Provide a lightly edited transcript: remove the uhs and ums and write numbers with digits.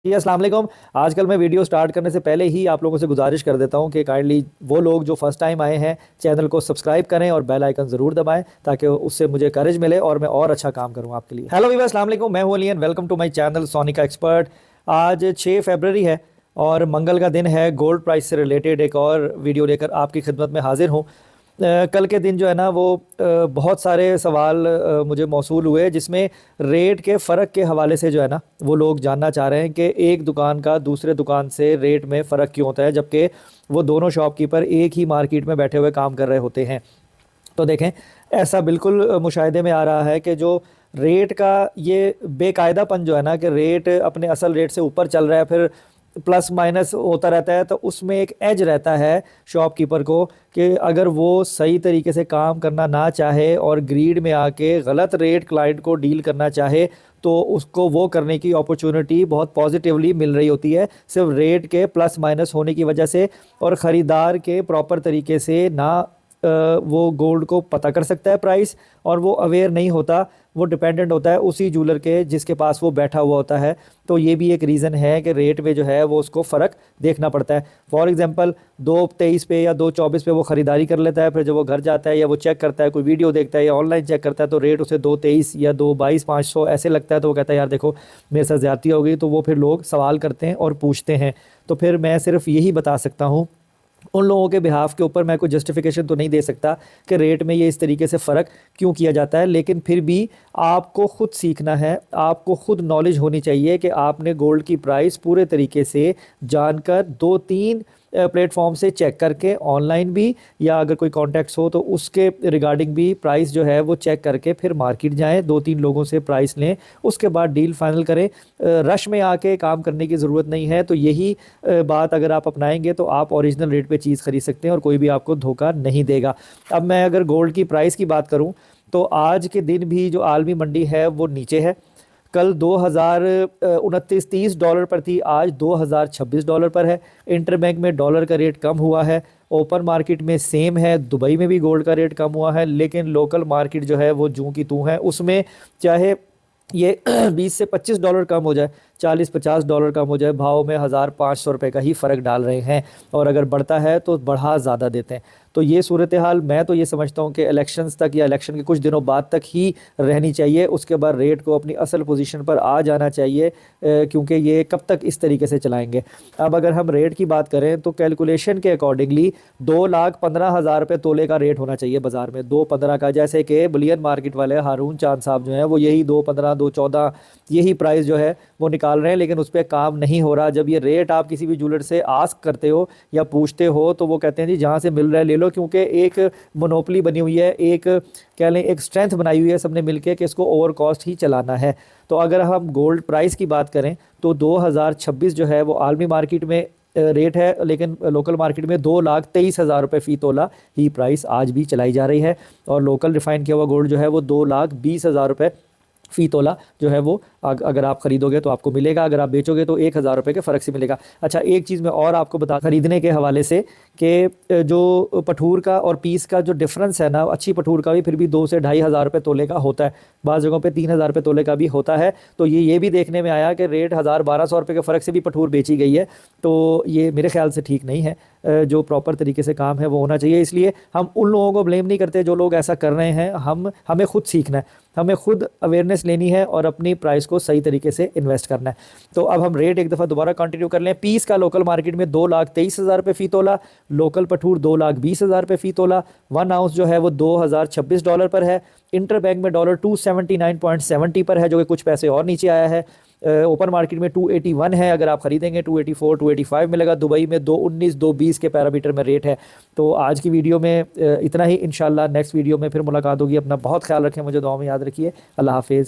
जी अस्सलाम वालेकुम। आजकल मैं वीडियो स्टार्ट करने से पहले ही आप लोगों से गुजारिश कर देता हूं कि काइंडली वो लोग जो फर्स्ट टाइम आए हैं चैनल को सब्सक्राइब करें और बेल आइकन ज़रूर दबाएं ताकि उससे मुझे करेज मिले और मैं और अच्छा काम करूं आपके लिए। हेलो वीवर, अस्सलाम वालेकुम। मैं हूं Ali and welcome to my channel Sonika expert. आज 6 फरवरी है और मंगल का दिन है। गोल्ड प्राइस से रिलेटेड एक और वीडियो लेकर आपकी खिदमत में हाजिर हूँ। कल के दिन जो है ना वो बहुत सारे सवाल मुझे मौसूल हुए जिसमें रेट के फ़र्क के हवाले से जो है ना वो लोग जानना चाह रहे हैं कि एक दुकान का दूसरे दुकान से रेट में फ़र्क क्यों होता है, जबकि वो दोनों शॉपकीपर एक ही मार्केट में बैठे हुए काम कर रहे होते हैं। तो देखें, ऐसा बिल्कुल मुशाहिदे में आ रहा है कि जो रेट का ये बेकायदापन जो है ना कि रेट अपने असल रेट से ऊपर चल रहा है, फिर प्लस माइनस होता रहता है, तो उसमें एक एज रहता है शॉपकीपर को कि अगर वो सही तरीके से काम करना ना चाहे और ग्रीड में आके गलत रेट क्लाइंट को डील करना चाहे तो उसको वो करने की अपॉर्चुनिटी बहुत पॉजिटिवली मिल रही होती है, सिर्फ रेट के प्लस माइनस होने की वजह से। और ख़रीदार के प्रॉपर तरीके से ना वो गोल्ड को पता कर सकता है प्राइस, और वो अवेयर नहीं होता, वो डिपेंडेंट होता है उसी जूलर के जिसके पास वो बैठा हुआ होता है। तो ये भी एक रीज़न है कि रेट में जो है वो उसको फ़र्क देखना पड़ता है। फॉर एग्जांपल 223 पे या 224 पे वो ख़रीदारी कर लेता है, फिर जब वो घर जाता है या वो चेक करता है, कोई वीडियो देखता है या ऑनलाइन चेक करता है, तो रेट उसे 223 या 222 500 ऐसे लगता है, तो वो कहता है यार देखो मेरे साथ ज़्यादती हो गई। तो वो फिर लोग सवाल करते हैं और पूछते हैं। तो फिर मैं सिर्फ यही बता सकता हूँ उन लोगों के बिहाफ के ऊपर, मैं कोई जस्टिफिकेशन तो नहीं दे सकता कि रेट में ये इस तरीके से फ़र्क क्यों किया जाता है, लेकिन फिर भी आपको ख़ुद सीखना है, आपको ख़ुद नॉलेज होनी चाहिए कि आपने गोल्ड की प्राइस पूरे तरीके से जानकर 2-3 प्लेटफॉर्म से चेक करके, ऑनलाइन भी या अगर कोई कॉन्टैक्ट्स हो तो उसके रिगार्डिंग भी प्राइस जो है वो चेक करके फिर मार्केट जाएं, 2-3 लोगों से प्राइस लें, उसके बाद डील फाइनल करें। रश में आके काम करने की ज़रूरत नहीं है। तो यही बात अगर आप अपनाएंगे तो आप ओरिजिनल रेट पे चीज़ खरीद सकते हैं और कोई भी आपको धोखा नहीं देगा। अब मैं अगर गोल्ड की प्राइस की बात करूँ तो आज के दिन भी जो आलमी मंडी है वो नीचे है। कल 2029-30 डॉलर पर थी, आज 2026 डॉलर पर है। इंटरबैंक में डॉलर का रेट कम हुआ है, ओपन मार्केट में सेम है, दुबई में भी गोल्ड का रेट कम हुआ है, लेकिन लोकल मार्केट जो है वो जूं की तूं है। उसमें चाहे ये 20 से 25 डॉलर कम हो जाए, 40-50 डॉलर कम हो जाए, भाव में 1,500 रुपये का ही फ़र्क डाल रहे हैं, और अगर बढ़ता है तो बढ़ा ज़्यादा देते हैं। तो ये सूरत हाल मैं तो ये समझता हूँ कि इलेक्शंस तक या इलेक्शन के कुछ दिनों बाद तक ही रहनी चाहिए, उसके बाद रेट को अपनी असल पोजीशन पर आ जाना चाहिए, क्योंकि ये कब तक इस तरीके से चलाएंगे। अब अगर हम रेट की बात करें तो कैलकुलेशन के अकॉर्डिंगली 2,15,000 रुपये तोले का रेट होना चाहिए बाज़ार में, 2.15 का। जैसे कि बुलियन मार्केट वाले हारून चांद साहब जो हैं वो यही 2.15 2.14 यही प्राइस जो है वो निकाल रहे हैं, लेकिन उस पर काम नहीं हो रहा। जब ये रेट आप किसी भी ज्वेलर से आस्क करते हो या पूछते हो तो वो कहते हैं जी जहाँ से मिल रहा है ले लो, क्योंकि एक मोनोपली बनी हुई है, एक कह लें एक स्ट्रेंथ बनाई हुई है सबने मिलके कि इसको ओवर कॉस्ट ही चलाना है। तो अगर हम गोल्ड प्राइस की बात करें तो 2026 जो है वो आलमी मार्केट में रेट है, लेकिन लोकल मार्केट में 2,23,000 रुपये फ़ी तोला ही प्राइस आज भी चलाई जा रही है। और लोकल रिफ़ाइन किया हुआ गोल्ड जो है वो 2,20,000 रुपये फ़ी तोला जो है वो अगर आप ख़रीदोगे तो आपको मिलेगा, अगर आप बेचोगे तो 1,000 रुपये के फ़र्क से मिलेगा। अच्छा, एक चीज़ मैं और आपको बता ख़रीदने के हवाले से कि जो पठूर का और पीस का जो डिफरेंस है ना, अच्छी पठूर का भी फिर भी 2 से 2,500 रुपये तोले का होता है, बाज़ जगहों पे 3,000 रुपये तोले का भी होता है। तो ये भी देखने में आया कि रेट 1,000-1,200 रुपये के फ़र्क से भी पठूर बेची गई है। तो ये मेरे ख्याल से ठीक नहीं है। जो प्रॉपर तरीके से काम है वो होना चाहिए। इसलिए हम उन लोगों को ब्लेम नहीं करते जो लोग ऐसा कर रहे हैं, हमें खुद सीखना है, हमें खुद अवेयरनेस लेनी है और अपनी प्राइस को सही तरीके से इन्वेस्ट करना है। तो अब हम रेट एक दफ़ा दोबारा कंटिन्यू कर लें। पीस का लोकल मार्केट में 2,23,000 रुपये फ़ी तोला, लोकल पठूर 2,20,000 रुपये फ़ी तोला, 1 आउंस जो है वो 2,026 डॉलर पर है। इंटरबैंक में डॉलर 279.70 पर है, जो कि कुछ पैसे और नीचे आया है। ओपन मार्केट में 281 है, अगर आप ख़रीदेंगे 284 285 मिलेगा। दुबई में 219 220 के पैरामीटर में रेट है। तो आज की वीडियो में इतना ही। इंशाल्लाह नेक्स्ट वीडियो में फिर मुलाकात होगी। अपना बहुत ख्याल रखें, मुझे दुआ में याद रखिए। अल्लाह हाफिज़।